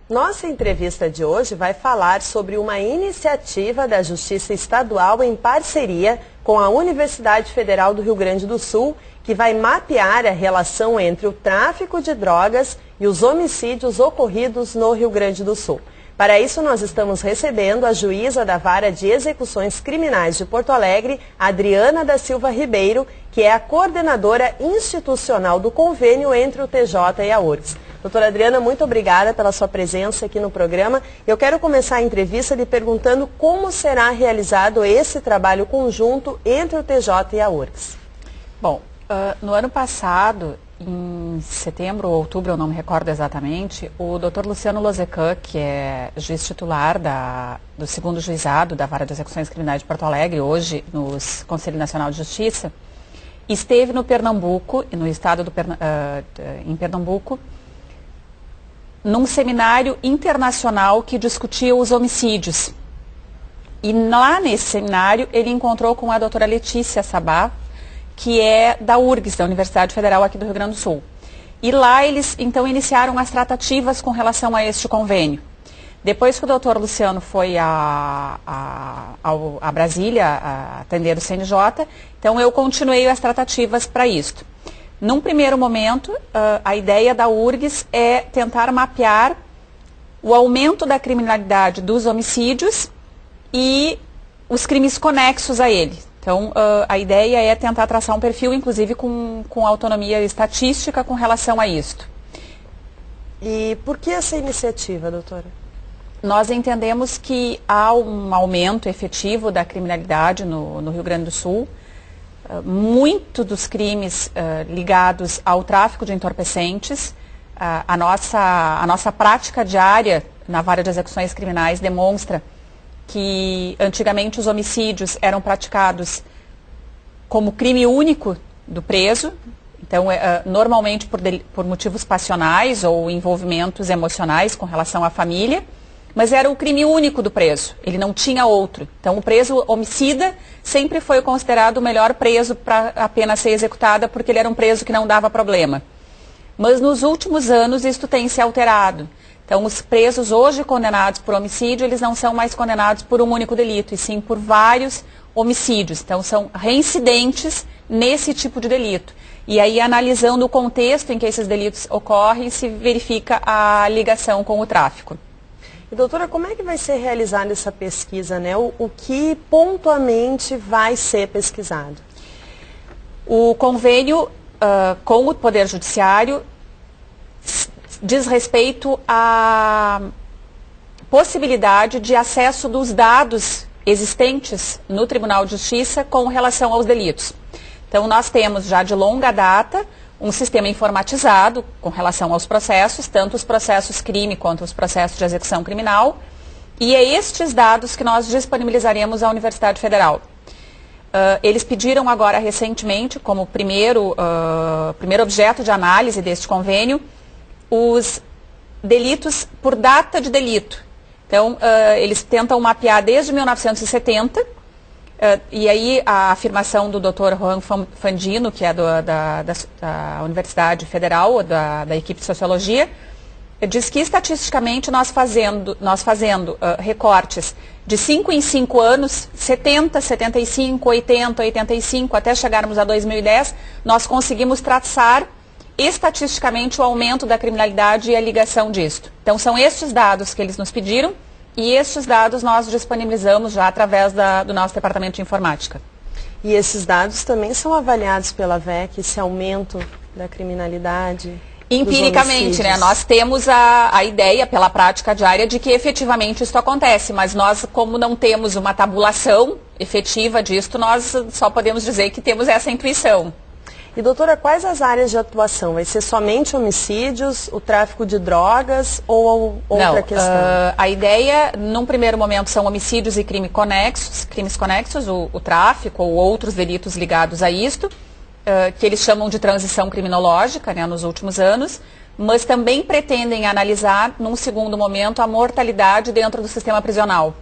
Nossa entrevista de hoje vai falar sobre uma iniciativa da Justiça Estadual em parceria com a Universidade Federal do Rio Grande do Sul, que vai mapear a relação entre o tráfico de drogas e os homicídios ocorridos no Rio Grande do Sul. Para isso, nós estamos recebendo a juíza da Vara de Execuções Criminais de Porto Alegre, Adriana da Silva Ribeiro, que é a coordenadora institucional do convênio entre o TJ e a URGS. Doutora Adriana, muito obrigada pela sua presença aqui no programa. Eu quero começar a entrevista lhe perguntando como será realizado esse trabalho conjunto entre o TJ e a URGS. Bom, no ano passado, em setembro ou outubro, eu não me recordo exatamente, o Dr. Luciano Lozecan, que é juiz titular do 2º Juizado da Vara de Execuções Criminais de Porto Alegre, hoje no Conselho Nacional de Justiça, esteve no Pernambuco, no estado em Pernambuco, num seminário internacional que discutia os homicídios. E lá nesse seminário ele encontrou com a doutora Letícia Sabá, que é da URGS, da Universidade Federal aqui do Rio Grande do Sul. E lá eles então iniciaram as tratativas com relação a este convênio. Depois que o doutor Luciano foi a Brasília atender o CNJ, então eu continuei as tratativas para isto. Num primeiro momento, a ideia da URGS é tentar mapear o aumento da criminalidade dos homicídios e os crimes conexos a ele. Então, a ideia é tentar traçar um perfil, inclusive com autonomia estatística com relação a isto. E por que essa iniciativa, doutora? Nós entendemos que há um aumento efetivo da criminalidade no Rio Grande do Sul. Muito dos crimes ligados ao tráfico de entorpecentes. A nossa prática diária na Vara de Execuções Criminais demonstra que antigamente os homicídios eram praticados como crime único do preso, então normalmente por motivos passionais ou envolvimentos emocionais com relação à família, mas era o crime único do preso, ele não tinha outro. Então o preso homicida sempre foi considerado o melhor preso para a pena ser executada porque ele era um preso que não dava problema. Mas nos últimos anos isto tem se alterado. Então, os presos hoje condenados por homicídio, eles não são mais condenados por um único delito, e sim por vários homicídios. Então, são reincidentes nesse tipo de delito. E aí, analisando o contexto em que esses delitos ocorrem, se verifica a ligação com o tráfico. E, doutora, como é que vai ser realizada essa pesquisa, né? O que pontualmente vai ser pesquisado? O convênio com o Poder Judiciário diz respeito à possibilidade de acesso dos dados existentes no Tribunal de Justiça com relação aos delitos. Então, nós temos já de longa data um sistema informatizado com relação aos processos, tanto os processos crime quanto os processos de execução criminal, e é estes dados que nós disponibilizaremos à Universidade Federal. Eles pediram agora recentemente, como primeiro objeto de análise deste convênio, os delitos por data de delito. Então, eles tentam mapear desde 1970, e aí a afirmação do Dr. Juan Fandino, que é da Universidade Federal, da equipe de Sociologia, diz que estatisticamente nós fazendo recortes de 5 em 5 anos, 70, 75, 80, 85, até chegarmos a 2010, nós conseguimos traçar estatisticamente o aumento da criminalidade e a ligação disto. Então, são estes dados que eles nos pediram e estes dados nós disponibilizamos já através do nosso departamento de informática. E esses dados também são avaliados pela VEC, esse aumento da criminalidade? Empiricamente, né? Nós temos a ideia, pela prática diária, de que efetivamente isso acontece, mas nós, como não temos uma tabulação efetiva disto, nós só podemos dizer que temos essa intuição. E, doutora, quais as áreas de atuação? Vai ser somente homicídios, o tráfico de drogas ou outra questão? A ideia, num primeiro momento, são homicídios e crimes conexos, o tráfico ou outros delitos ligados a isto, que eles chamam de transição criminológica, né, nos últimos anos, mas também pretendem analisar, num segundo momento, a mortalidade dentro do sistema prisional.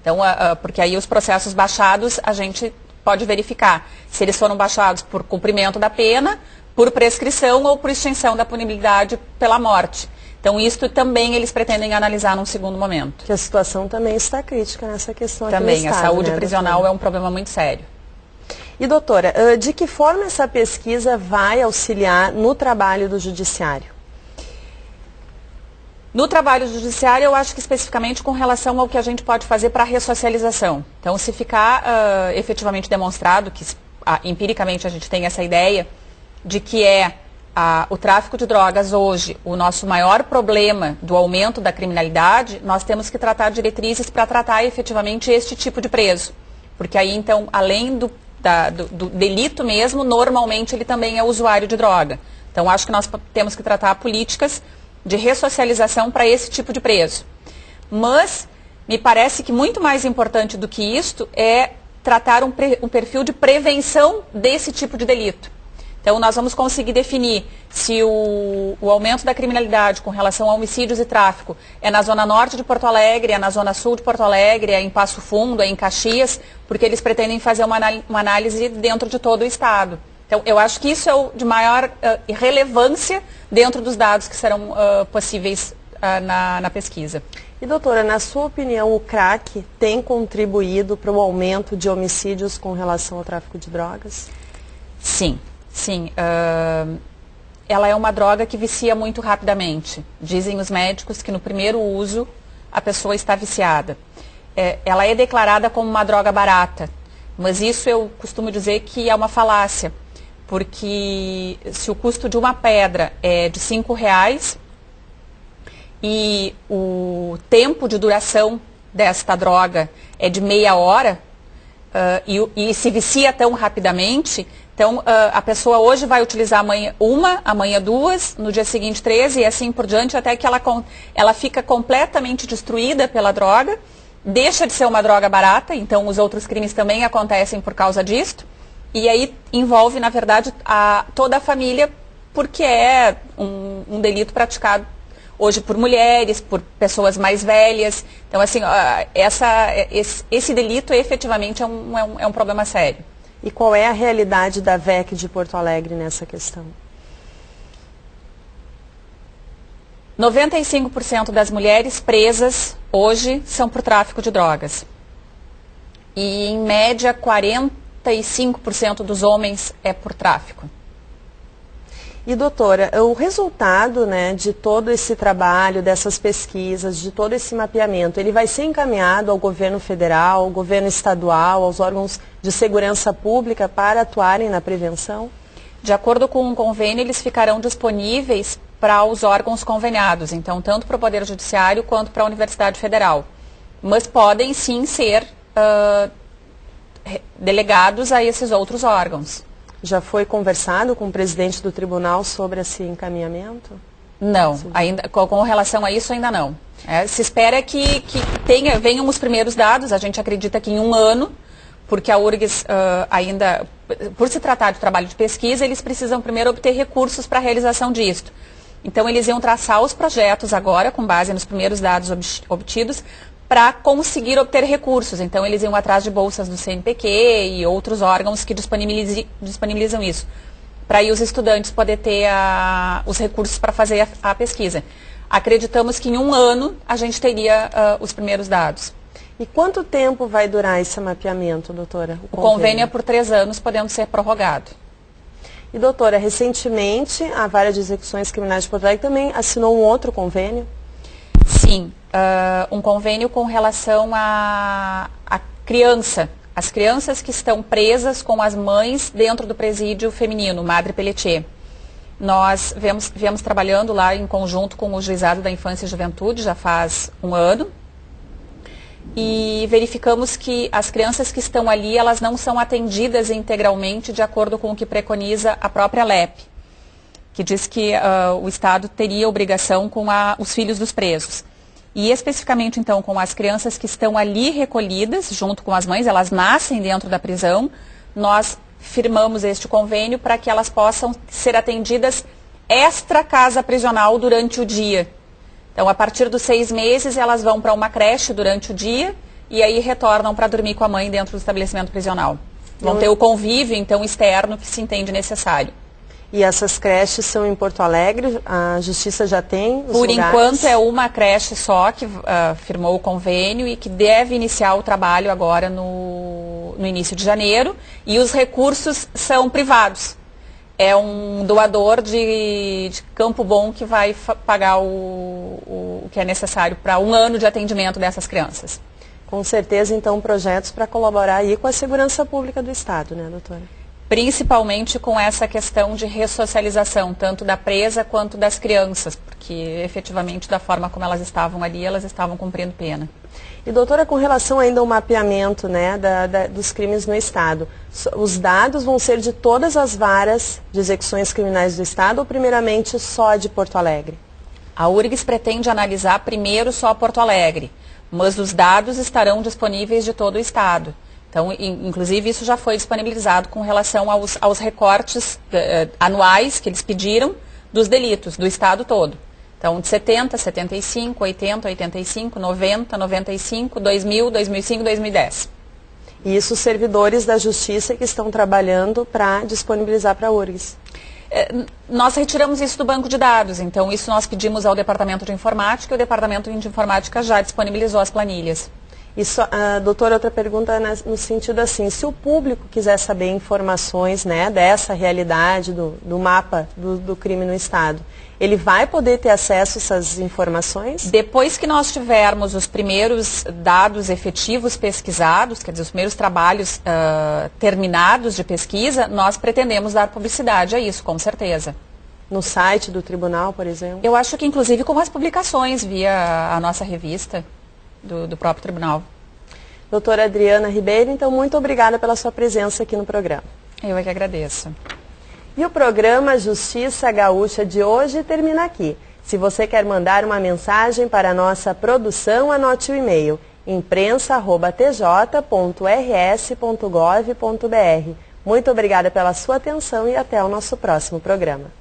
Então, porque aí os processos baixados, a gente pode verificar se eles foram baixados por cumprimento da pena, por prescrição ou por extinção da punibilidade pela morte. Então, isso também eles pretendem analisar num segundo momento. Que a situação também está crítica nessa questão aqui no Também, estado, a saúde né, prisional doutora? é um problema muito sério. E, doutora, de que forma essa pesquisa vai auxiliar no trabalho do judiciário? No trabalho judiciário, eu acho que especificamente com relação ao que a gente pode fazer para a ressocialização. Então, se ficar efetivamente demonstrado, que empiricamente a gente tem essa ideia, de que o tráfico de drogas hoje o nosso maior problema do aumento da criminalidade, nós temos que tratar diretrizes para tratar efetivamente este tipo de preso. Porque aí, então, além do delito mesmo, normalmente ele também é usuário de droga. Então, acho que nós temos que tratar políticas de ressocialização para esse tipo de preso. Mas, me parece que muito mais importante do que isto é tratar um perfil de prevenção desse tipo de delito. Então, nós vamos conseguir definir se o aumento da criminalidade com relação a homicídios e tráfico é na zona norte de Porto Alegre, é na zona sul de Porto Alegre, é em Passo Fundo, é em Caxias, porque eles pretendem fazer uma análise dentro de todo o estado. Então, eu acho que isso é de maior relevância dentro dos dados que serão possíveis na pesquisa. E, doutora, na sua opinião, o crack tem contribuído para o aumento de homicídios com relação ao tráfico de drogas? Sim. Sim, ela é uma droga que vicia muito rapidamente. Dizem os médicos que no primeiro uso a pessoa está viciada. Ela é declarada como uma droga barata, mas isso eu costumo dizer que é uma falácia, porque se o custo de uma pedra é de R$5 e o tempo de duração desta droga é de meia hora, e se vicia tão rapidamente, então a pessoa hoje vai utilizar amanhã 2, no dia seguinte 13 e assim por diante, até que ela fica completamente destruída pela droga, deixa de ser uma droga barata, então os outros crimes também acontecem por causa disto, e aí envolve, na verdade, toda a família, porque é um delito praticado hoje por mulheres, por pessoas mais velhas. Então, assim, esse delito efetivamente é um problema sério. E qual é a realidade da VEC de Porto Alegre nessa questão? 95% das mulheres presas hoje são por tráfico de drogas. E, em média, 45% dos homens é por tráfico. E, doutora, o resultado, né, de todo esse trabalho, dessas pesquisas, de todo esse mapeamento, ele vai ser encaminhado ao governo federal, ao governo estadual, aos órgãos de segurança pública para atuarem na prevenção? De acordo com um convênio, eles ficarão disponíveis para os órgãos conveniados, então tanto para o Poder Judiciário quanto para a Universidade Federal. Mas podem sim ser delegados a esses outros órgãos. Já foi conversado com o presidente do tribunal sobre esse encaminhamento? Não, ainda, com relação a isso ainda não. Se espera que venham os primeiros dados, a gente acredita que em 1 ano, porque a URGS ainda, por se tratar de trabalho de pesquisa, eles precisam primeiro obter recursos para a realização disto. Então eles iam traçar os projetos agora, com base nos primeiros dados obtidos, para conseguir obter recursos. Então, eles iam atrás de bolsas do CNPq e outros órgãos que disponibilizam isso, para aí os estudantes poderem ter os recursos para fazer a pesquisa. Acreditamos que em 1 ano a gente teria os primeiros dados. E quanto tempo vai durar esse mapeamento, doutora? O convênio é por 3 anos, podendo ser prorrogado. E, doutora, recentemente a Vara de Execuções Criminais de Porto Alegre também assinou um outro convênio? Sim, um convênio com relação à criança. As crianças que estão presas com as mães dentro do presídio feminino, Madre Pelletier. Nós viemos trabalhando lá em conjunto com o Juizado da Infância e Juventude, já faz 1 ano. E verificamos que as crianças que estão ali, elas não são atendidas integralmente de acordo com o que preconiza a própria LEP, que diz que o Estado teria obrigação com os filhos dos presos. E especificamente, então, com as crianças que estão ali recolhidas, junto com as mães, elas nascem dentro da prisão, nós firmamos este convênio para que elas possam ser atendidas extra casa prisional durante o dia. Então, a partir dos 6 meses, elas vão para uma creche durante o dia e aí retornam para dormir com a mãe dentro do estabelecimento prisional. Vão ter o convívio, então, externo que se entende necessário. E essas creches são em Porto Alegre? A Justiça já tem os Por lugares? enquanto é uma creche só que firmou o convênio e que deve iniciar o trabalho agora no início de janeiro. E os recursos são privados. É um doador de Campo Bom que vai pagar o que é necessário para um ano de atendimento dessas crianças. Com certeza, então, projetos para colaborar aí com a segurança pública do Estado, né, doutora? Principalmente com essa questão de ressocialização, tanto da presa quanto das crianças, porque efetivamente da forma como elas estavam ali, elas estavam cumprindo pena. E doutora, com relação ainda ao mapeamento, né, dos crimes no Estado, os dados vão ser de todas as varas de execuções criminais do Estado ou primeiramente só de Porto Alegre? A URGS pretende analisar primeiro só Porto Alegre, mas os dados estarão disponíveis de todo o Estado. Então, inclusive, isso já foi disponibilizado com relação aos recortes anuais que eles pediram dos delitos do Estado todo. Então, de 70, 75, 80, 85, 90, 95, 2000, 2005, 2010. E isso os servidores da Justiça que estão trabalhando para disponibilizar para a URGS? Nós retiramos isso do banco de dados, então isso nós pedimos ao Departamento de Informática e o Departamento de Informática já disponibilizou as planilhas. Isso, doutora, outra pergunta no sentido assim, se o público quiser saber informações, né, dessa realidade do mapa do crime no Estado, ele vai poder ter acesso a essas informações? Depois que nós tivermos os primeiros dados efetivos pesquisados, quer dizer, os primeiros trabalhos terminados de pesquisa, nós pretendemos dar publicidade a isso, com certeza. No site do tribunal, por exemplo? Eu acho que inclusive com as publicações via a nossa revista do próprio tribunal. Doutora Adriana Ribeiro, então muito obrigada pela sua presença aqui no programa. Eu é que agradeço. E o programa Justiça Gaúcha de hoje termina aqui. Se você quer mandar uma mensagem para a nossa produção, anote o e-mail imprensa@tj.rs.gov.br. Muito obrigada pela sua atenção e até o nosso próximo programa.